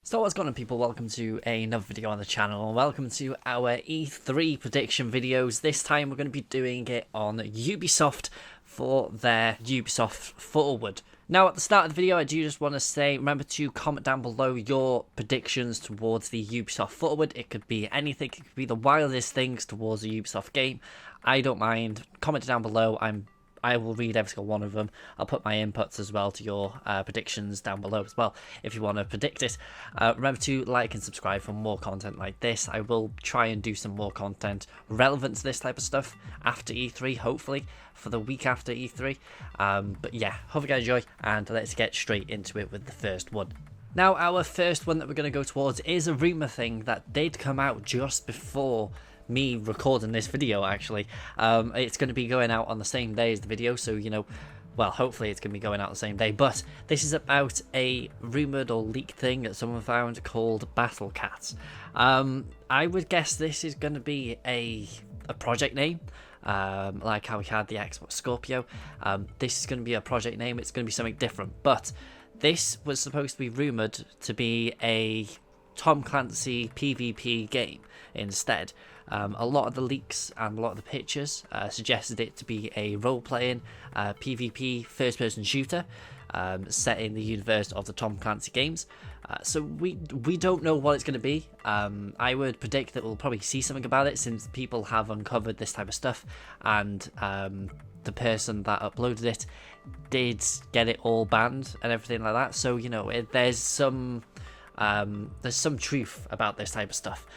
So what's going on, people? Welcome to another video on the channel, and welcome to our E3 prediction videos. This time we're going to be doing it on Ubisoft for their Ubisoft Forward. Now, at the start of the video, I do just want to say, remember to comment down below your predictions towards the Ubisoft Forward. It could be anything, it could be the wildest things towards a Ubisoft game. I don't mind. Comment it down below. I will read every single one of them. I'll put my inputs as well to your predictions down below as well if you want to predict it. Remember to like and subscribe for more content like this. I will try and do some more content relevant to this type of stuff after E3, hopefully, for the week after E3. But yeah, hope you guys enjoy, and let's get straight into it with the first one. Now, our first one that we're going to go towards is a rumour thing that did come out just before me recording this video. Actually, it's going to be going out on the same day as the video, so well, hopefully it's going to be going out the same day. But this is about a rumoured or leaked thing that someone found called BattleCat. I would guess this is going to be a project name, like how we had the Xbox Scorpio. This is going to be a project name. It's going to be something different, but this was supposed to be rumoured to be a Tom Clancy PvP game instead. A lot of the leaks and a lot of the pictures suggested it to be a role-playing PvP first-person shooter set in the universe of the Tom Clancy games. So we don't know what it's going to be. I would predict that we'll probably see something about it, since people have uncovered this type of stuff, and the person that uploaded it did get it all banned and everything like that. So there's some truth about this type of stuff.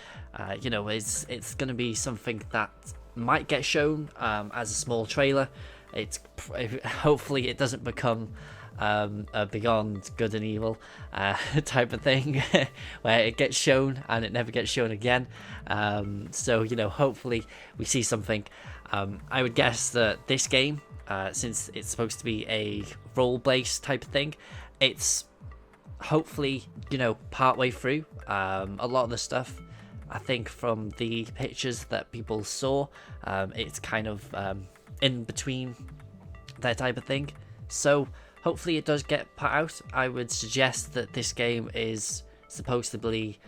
It's going to be something that might get shown as a small trailer. Hopefully it doesn't become a Beyond Good and Evil type of thing where it gets shown and it never gets shown again. So hopefully we see something. I would guess that this game, since it's supposed to be a role-based type of thing, it's hopefully partway through. A lot of the stuff, I think, from the pictures that people saw, it's kind of in between that type of thing. So hopefully it does get put out. I would suggest that this game is supposed to be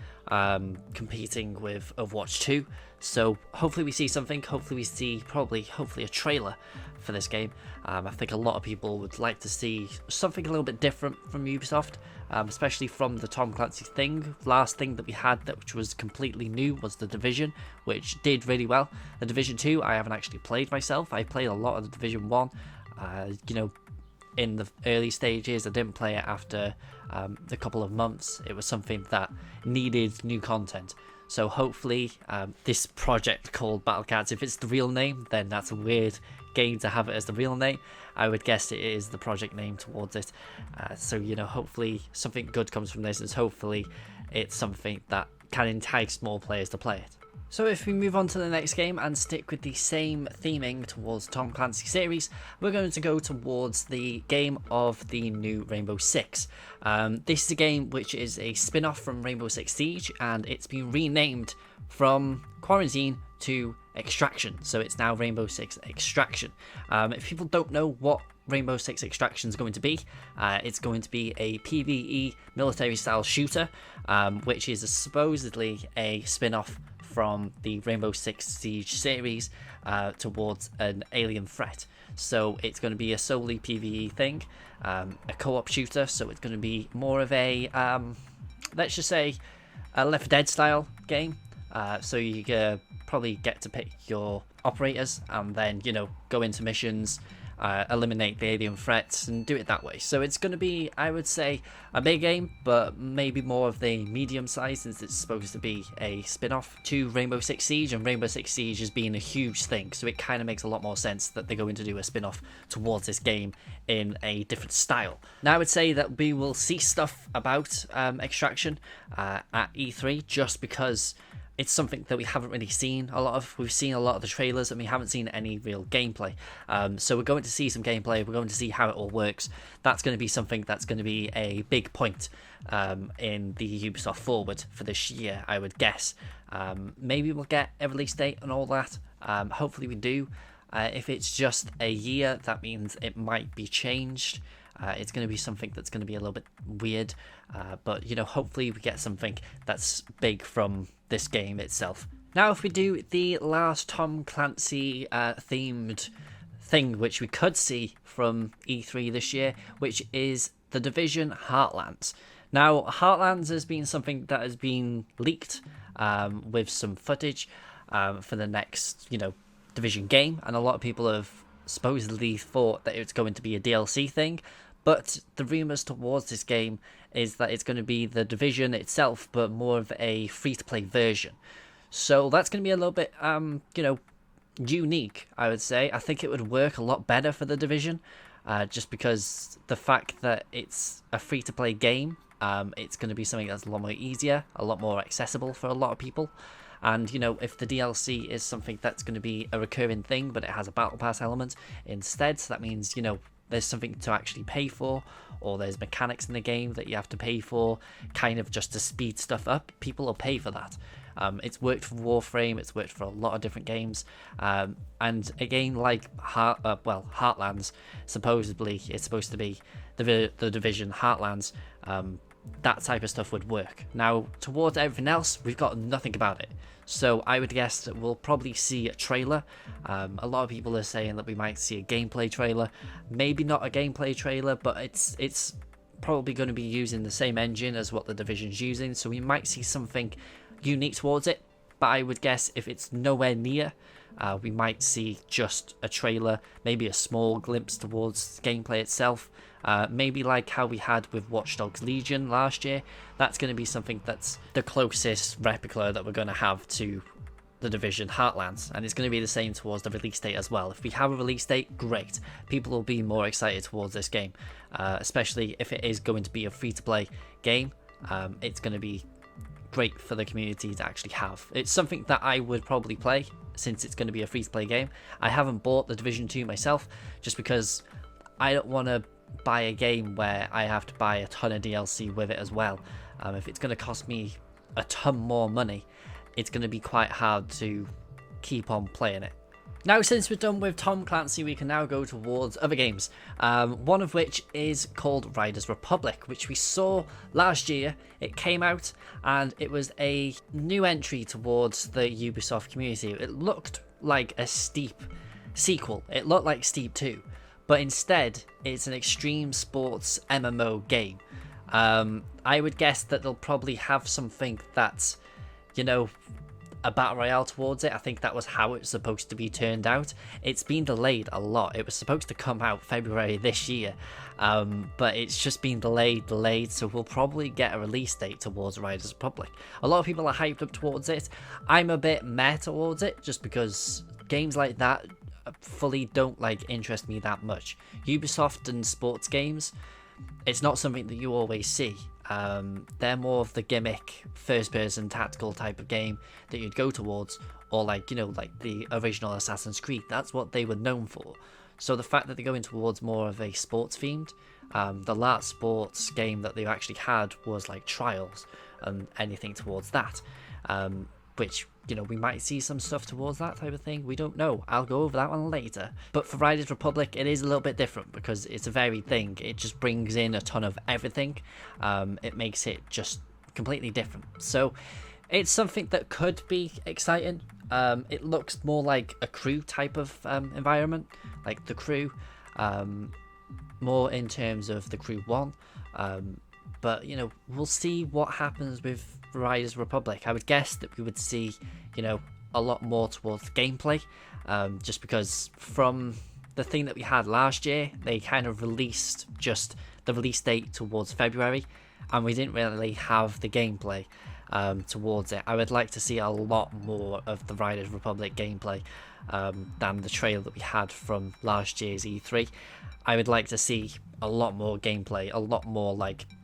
competing with Overwatch 2. So hopefully we see something. Hopefully we see hopefully a trailer for this game. I think a lot of people would like to see something a little bit different from Ubisoft, especially from the Tom Clancy thing. Last thing that we had which was completely new was the Division, which did really well. The Division 2 I haven't actually played myself. I played a lot of the Division 1. In the early stages. I didn't play it after a couple of months. It was something that needed new content. So hopefully this project called BattleCat, if it's the real name, then that's a weird game to have it as the real name. I would guess it is the project name towards it. So hopefully something good comes from this, and hopefully it's something that can entice more players to play it. So if we move on to the next game and stick with the same theming towards Tom Clancy series, we're going to go towards the game of the new Rainbow Six. This is a game which is a spin-off from Rainbow Six Siege, and it's been renamed from Quarantine to Extraction. So it's now Rainbow Six Extraction. If people don't know what Rainbow Six Extraction is going to be, it's going to be a PvE military style shooter, which is supposedly a spin-off from the Rainbow Six Siege series towards an alien threat. So it's going to be a solely PvE thing, a co-op shooter. So it's going to be more of a let's just say a Left 4 Dead style game. So you probably get to pick your operators and then go into missions, eliminate the alien threats, and do it that way. So it's going to be, I would say, a big game, but maybe more of the medium size, since it's supposed to be a spin-off to Rainbow Six Siege, and Rainbow Six Siege has been a huge thing, so it kind of makes a lot more sense that they're going to do a spin-off towards this game in a different style. Now I would say that we will see stuff about Extraction at E3, just because it's something that we haven't really seen a lot of. We've seen a lot of the trailers and we haven't seen any real gameplay. So we're going to see some gameplay. We're going to see how it all works. That's going to be something that's going to be a big point in the Ubisoft Forward for this year, I would guess. Maybe we'll get a release date and all that. Hopefully we do. If it's just a year, that means it might be changed. It's going to be something that's going to be a little bit weird, but hopefully we get something that's big from this game itself. Now, if we do the last Tom Clancy themed thing which we could see from E3 this year, which is the Division Heartlands. Now, Heartlands has been something that has been leaked with some footage for the next, Division game, and a lot of people have supposedly thought that it's going to be a DLC thing, but the rumours towards this game is that it's going to be the Division itself, but more of a free-to-play version. So that's going to be a little bit, unique, I would say. I think it would work a lot better for the Division, just because the fact that it's a free-to-play game, it's going to be something that's a lot more easier, a lot more accessible for a lot of people. And, if the DLC is something that's going to be a recurring thing, but it has a Battle Pass element instead, so that means, there's something to actually pay for, or there's mechanics in the game that you have to pay for, kind of just to speed stuff up, people will pay for that. It's worked for Warframe, it's worked for a lot of different games, and a game like Heartlands, supposedly it's supposed to be the Division Heartlands, that type of stuff would work. Now, towards everything else, we've got nothing about it. So I would guess that we'll probably see a trailer. A lot of people are saying that we might see a gameplay trailer. Maybe not a gameplay trailer, but it's probably going to be using the same engine as what the Division's using, so we might see something unique towards it. But I would guess if it's nowhere near, we might see just a trailer, maybe a small glimpse towards gameplay itself. Maybe like how we had with Watch Dogs Legion last year. That's going to be something that's the closest replica that we're going to have to the Division Heartlands, and it's going to be the same towards the release date as well. If we have a release date, great. People will be more excited towards this game, especially if it is going to be a free-to-play game. It's going to be great for the community to actually have. It's something that I would probably play, since it's going to be a free-to-play game. I haven't bought the Division 2 myself, just because I don't want to buy a game where I have to buy a ton of DLC with it as well. If it's going to cost me a ton more money, it's going to be quite hard to keep on playing it. Now, since we're done with Tom Clancy, we can now go towards other games. One of which is called Riders Republic, which we saw last year. It came out, and it was a new entry towards the Ubisoft community. It looked like a Steep sequel. It looked like Steep 2. But instead, it's an extreme sports MMO game. I would guess that they'll probably have something that's, a battle royale towards it. I think that was how it's supposed to be turned out. It's been delayed a lot. It was supposed to come out February this year, but it's just been delayed, so we'll probably get a release date towards Riders Republic. A lot of people are hyped up towards it. I'm a bit meh towards it, just because games like that fully don't interest me that much. Ubisoft and sports games, it's not something that you always see. They're more of the gimmick first-person tactical type of game that you'd go towards, or like the original Assassin's Creed. That's what they were known for. So the fact that they're going towards more of a sports-themed, the last sports game that they actually had was like Trials and anything towards that, which we might see some stuff towards that type of thing. We don't know. I'll go over that one later. But for Riders Republic, it is a little bit different because it's a varied thing. It just brings in a ton of everything. It makes it just completely different. So it's something that could be exciting. It looks more like a crew type of environment, like the crew, more in terms of the crew 1. But we'll see what happens with Riders Republic. I would guess that we would see a lot more towards gameplay, just because from the thing that we had last year, they kind of released just the release date towards February, and we didn't really have the gameplay towards it. I would like to see a lot more of the Riders Republic gameplay than the trailer that we had from last year's E3. I would like to see a lot more gameplay, a lot more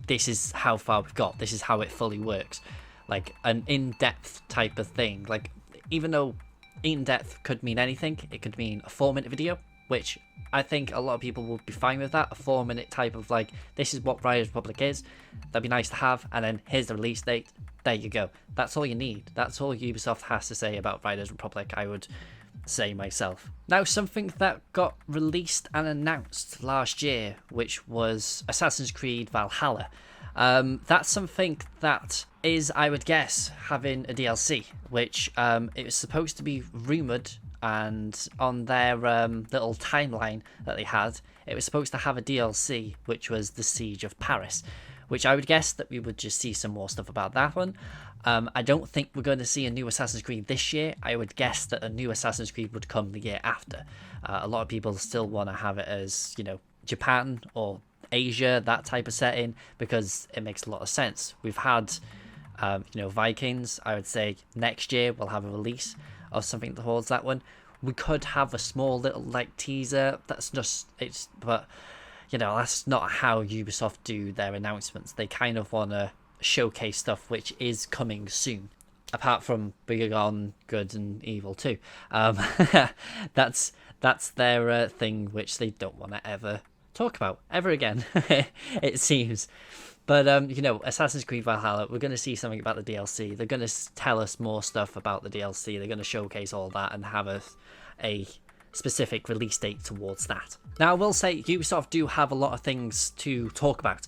this is how far we've got, this is how it fully works, like an in-depth type of thing. Even though in-depth could mean anything, it could mean a 4-minute video, which I think a lot of people would be fine with that. A 4-minute type of this is what Riders Republic is, that'd be nice to have, and then here's the release date, there you go. That's all you need. That's all Ubisoft has to say about Riders Republic. I would say myself. Now, something that got released and announced last year, which was Assassin's Creed Valhalla. That's something that is, I would guess, having a DLC, which it was supposed to be rumoured, and on their little timeline that they had, it was supposed to have a DLC, which was the Siege of Paris, which I would guess that we would just see some more stuff about that one. I don't think we're going to see a new Assassin's Creed this year. I would guess that a new Assassin's Creed would come the year after. A lot of people still want to have it as, you know, Japan or Asia, that type of setting, because it makes a lot of sense. We've had, you know, Vikings. I would say next year we'll have a release of something towards that one. We could have a small little like teaser. That's just but you know, that's not how Ubisoft do their announcements. They kind of want to showcase stuff which is coming soon, apart from Beyond Good and Evil 2. That's their thing, which they don't want to ever talk about ever again, it seems. But you know, Assassin's Creed Valhalla, we're going to see something about the DLC. They're going to tell us more stuff about the DLC. They're going to showcase all that and have a specific release date towards that. Now, I will say Ubisoft do have a lot of things to talk about.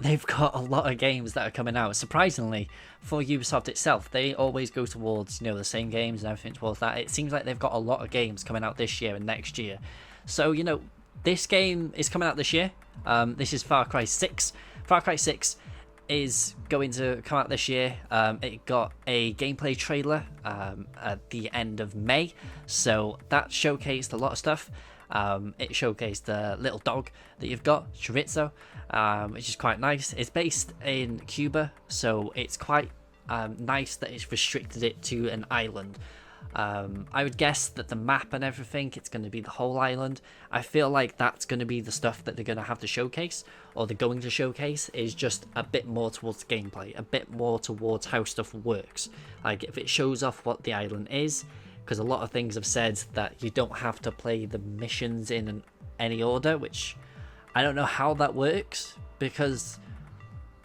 They've got a lot of games that are coming out. Surprisingly, for Ubisoft itself, they always go towards, you know, the same games and everything towards that. It seems like they've got a lot of games coming out this year and next year. So, you know, this game is coming out this year. This is Far Cry 6. Far Cry 6 is going to come out this year. It got a gameplay trailer at the end of May, so that showcased a lot of stuff. It showcased the little dog that you've got, Chorizo, which is quite nice. It's based in Cuba, so it's quite nice that it's restricted it to an island. I would guess that the map and everything, it's going to be the whole island. I feel like that's going to be the stuff that they're going to have to showcase, or they're going to showcase, is just a bit more towards the gameplay, a bit more towards how stuff works. Like, if it shows off what the island is, because a lot of things have said that you don't have to play the missions in any order, which I don't know how that works, because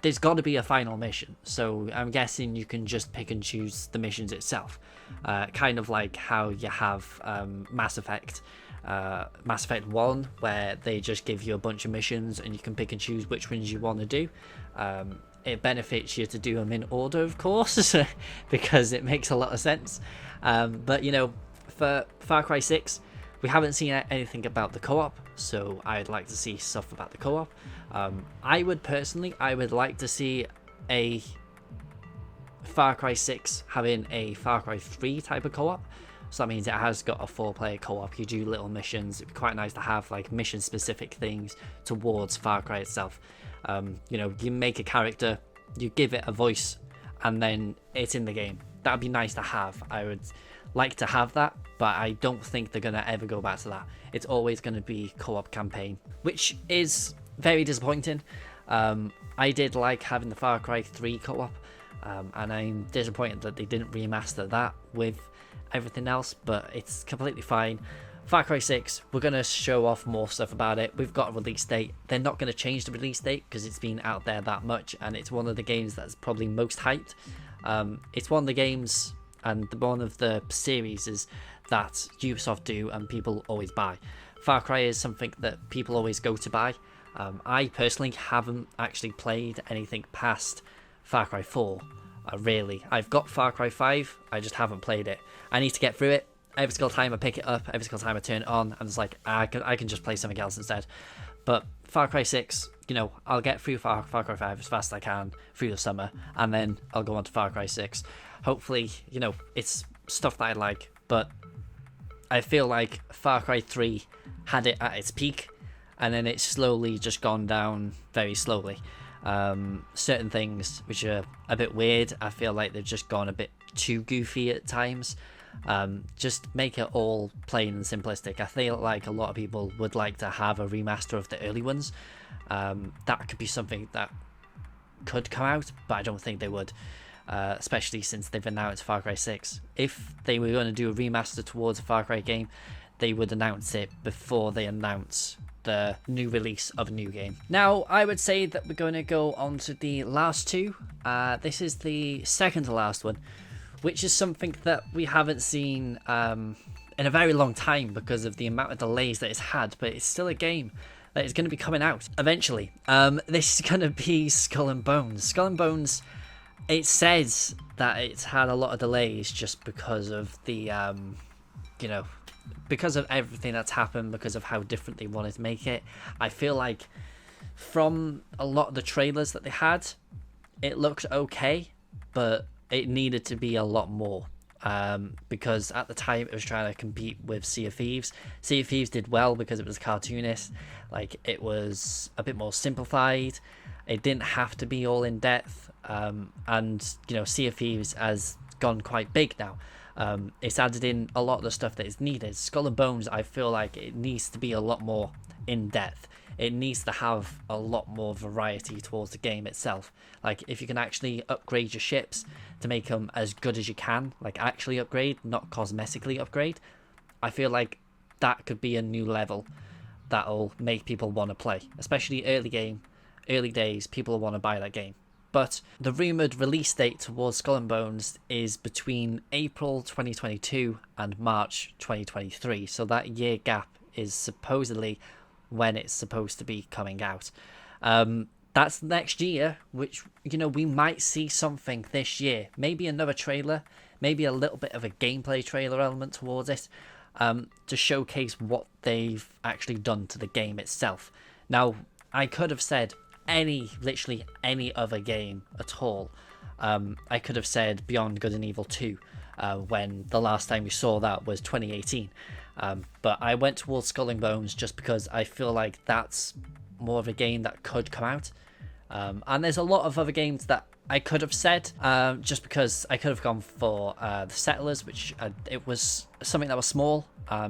there's got to be a final mission. So I'm guessing you can just pick and choose the missions itself. Kind of like how you have Mass Effect 1, where they just give you a bunch of missions and you can pick and choose which ones you want to do. It benefits you to do them in order, of course, because it makes a lot of sense. But, you know, for Far Cry 6, we haven't seen anything about the co-op, so I'd like to see stuff about the co-op. I would like to see a Far Cry 6 having a Far Cry 3 type of co-op. So that means it has got a 4-player co-op. You do little missions. It'd be quite nice to have like mission-specific things towards Far Cry itself. You know, you make a character, you give it a voice, and then it's in the game. That'd be nice to have. I would like to have that, but I don't think they're going to ever go back to that. It's always going to be co-op campaign, which is very disappointing. I did like having the Far Cry 3 co-op, and I'm disappointed that they didn't remaster that with everything else, but it's completely fine. Far Cry 6, we're going to show off more stuff about it. We've got a release date. They're not going to change the release date because it's been out there that much, and it's one of the games that's probably most hyped. It's one of the games and one of the series is that Ubisoft do and people always buy. Far Cry is something that people always go to buy. I personally haven't actually played anything past Far Cry 4, really. I've got Far Cry 5, I just haven't played it. I need to get through it. Every single time I pick it up, every single time I turn it on, I'm just like, I can just play something else instead. But Far Cry 6, you know, I'll get through Far Cry 5 as fast as I can through the summer, and then I'll go on to Far Cry 6. Hopefully, you know, it's stuff that I like, but I feel like Far Cry 3 had it at its peak, and then it's slowly just gone down very slowly. Certain things which are a bit weird, I feel like they've just gone a bit too goofy at times. Just make it all plain and simplistic. I feel like a lot of people would like to have a remaster of the early ones. That could be something that could come out, but I don't think they would, especially since they've announced Far Cry 6. If they were going to do a remaster towards a Far Cry game, they would announce it before they announce the new release of a new game. Now, I would say that we're going to go on to the last two. This is the second to last one, which is something that we haven't seen in a very long time because of the amount of delays that it's had, but it's still a game that is going to be coming out eventually. This is going to be Skull and Bones. Skull and Bones, it says that it's had a lot of delays just because of the, because of everything that's happened, because of how different they wanted to make it. I feel like from a lot of the trailers that they had, it looked okay, but it needed to be a lot more. Because at the time it was trying to compete with Sea of Thieves. Sea of Thieves did well because it was cartoonist. Like, it was a bit more simplified. It didn't have to be all in depth. And Sea of Thieves has gone quite big now. It's added in a lot of the stuff that is needed. Skull and Bones, I feel like it needs to be a lot more in depth. It needs to have a lot more variety towards the game itself. Like, if you can actually upgrade your ships to make them as good as you can, like actually upgrade, not cosmetically upgrade, I feel like that could be a new level that'll make people want to play. Especially early days, people want to buy that game. But the rumoured release date towards Skull and Bones is between April 2022 and March 2023. So that year gap is supposedly when it's supposed to be coming out. That's next year, which, we might see something this year. Maybe another trailer, maybe a little bit of a gameplay trailer element towards it, to showcase what they've actually done to the game itself. Now, I could have said literally any other game at all. I could have said Beyond Good and Evil 2, when the last time we saw that was 2018. But I went towards Skull and Bones just because I feel like that's more of a game that could come out. And there's a lot of other games that I could have said, just because I could have gone for The Settlers, which it was something that was small.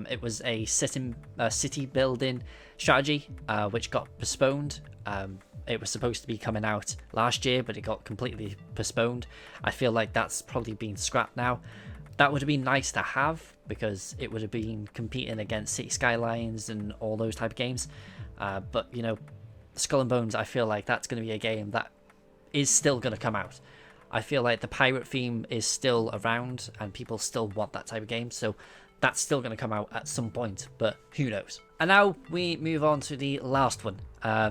It was a city building strategy, which got postponed. It was supposed to be coming out last year, but it got completely postponed. I feel like that's probably been scrapped now. That would have been nice to have, because it would have been competing against City Skylines and all those type of games. But, Skull and Bones, I feel like that's going to be a game that is still going to come out. I feel like the pirate theme is still around and people still want that type of game. So that's still going to come out at some point, but who knows? And now we move on to the last one.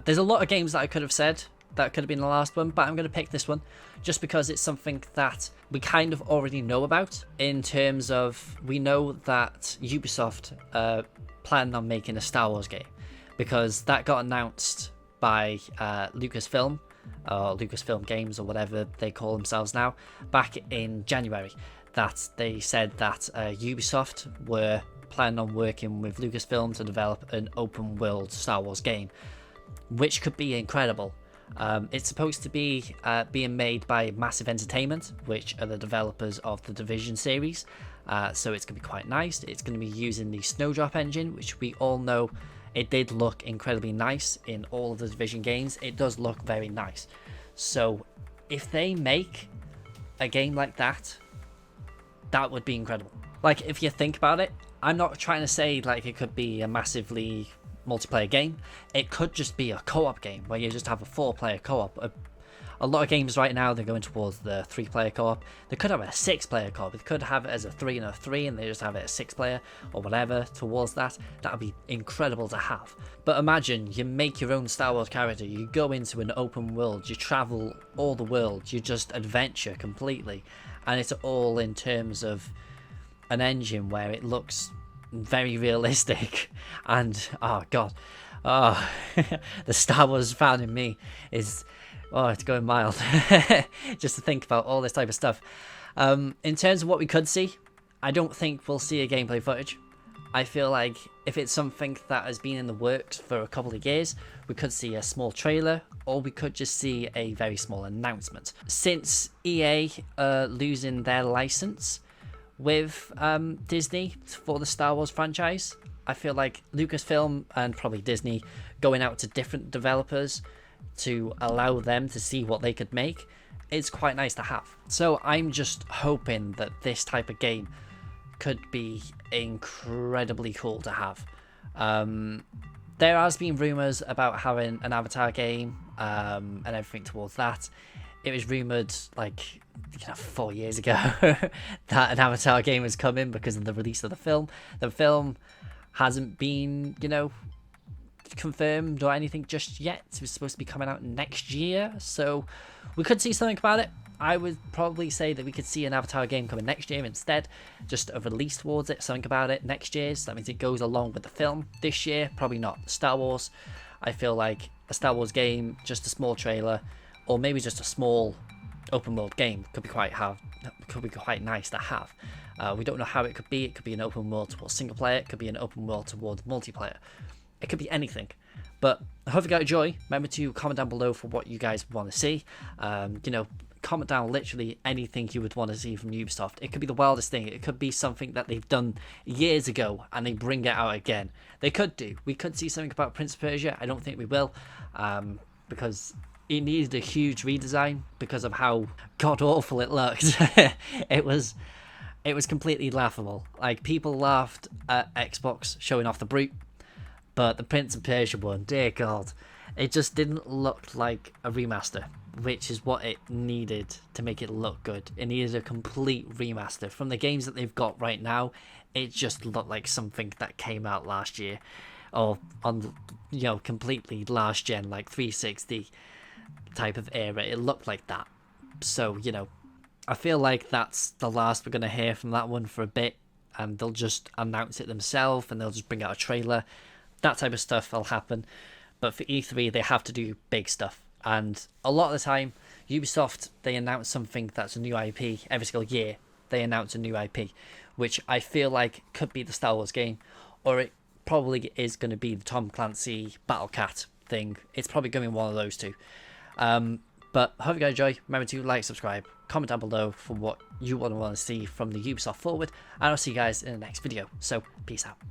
There's a lot of games that I could have said that could have been the last one, but I'm going to pick this one just because it's something that we kind of already know about, in terms of, we know that Ubisoft planned on making a Star Wars game, because that got announced by Lucasfilm, or Lucasfilm Games, or whatever they call themselves now, back in January, that they said that Ubisoft were planning on working with Lucasfilm to develop an open world Star Wars game, which could be incredible. It's supposed to be being made by Massive Entertainment, which are the developers of the Division series. So it's going to be quite nice. It's going to be using the Snowdrop engine, which we all know it did look incredibly nice in all of the Division games. It does look very nice. So if they make a game like that, that would be incredible. Like, if you think about it, I'm not trying to say like it could be a massively multiplayer game. It could just be a co-op game where you just have a 4-player co-op. A lot of games right now, they're going towards the 3-player co-op. They could have a 6-player co-op. They could have it as a 3 and a 3, and they just have it as 6-player or whatever towards that. That would be incredible to have. But imagine you make your own Star Wars character. You go into an open world. You travel all the world. You just adventure completely. And it's all in terms of an engine where it looks very realistic. And, oh, God. Oh, the Star Wars fan in me is... Oh, it's going mild. Just to think about all this type of stuff. In terms of what we could see, I don't think we'll see a gameplay footage. I feel like if it's something that has been in the works for a couple of years, we could see a small trailer, or we could just see a very small announcement. Since EA are losing their license with Disney for the Star Wars franchise, I feel like Lucasfilm and probably Disney going out to different developers to allow them to see what they could make, it's quite nice to have. So I'm just hoping that this type of game could be incredibly cool to have. There has been rumours about having an Avatar game and everything towards that. it was rumored like 4 years ago that an Avatar game was coming because of the release of the film. The film hasn't been confirmed or anything just yet. It was supposed to be coming out next year, so we could see something about it. I would probably say that we could see an Avatar game coming next year instead, just a release towards it, something about it next year, so that means it goes along with the film. This year, probably not. Star Wars, I feel like a Star Wars game, just a small trailer, or maybe just a small open world game could be quite nice to have. We don't know how it could be. It could be an open world towards single player, it could be an open world towards multiplayer. It could be anything. But I hope you got joy. Remember to comment down below for what you guys want to see. Comment down literally anything you would want to see from Ubisoft. It could be the wildest thing. It could be something that they've done years ago and they bring it out again. They could do. We could see something about Prince of Persia. I don't think we will, because it needed a huge redesign because of how god awful it looked. It was completely laughable. Like, people laughed at Xbox showing off the Brute, but the Prince of Persia one, dear God, it just didn't look like a remaster, which is what it needed to make it look good. It needed a complete remaster. From the games that they've got right now, it just looked like something that came out last year, or on, completely last gen, like 360 type of era. It looked like that. So, I feel like that's the last we're going to hear from that one for a bit, and they'll just announce it themselves, and they'll just bring out a trailer. That type of stuff will happen. But for E3, they have to do big stuff. And a lot of the time, Ubisoft, they announce something that's a new IP every single year. They announce a new IP, which I feel like could be the Star Wars game, or it probably is going to be the Tom Clancy BattleCat thing. It's probably going to be one of those two. But I hope you guys enjoy. Remember to like, subscribe, comment down below for what you want to see from the Ubisoft forward, and I'll see you guys in the next video. So, peace out.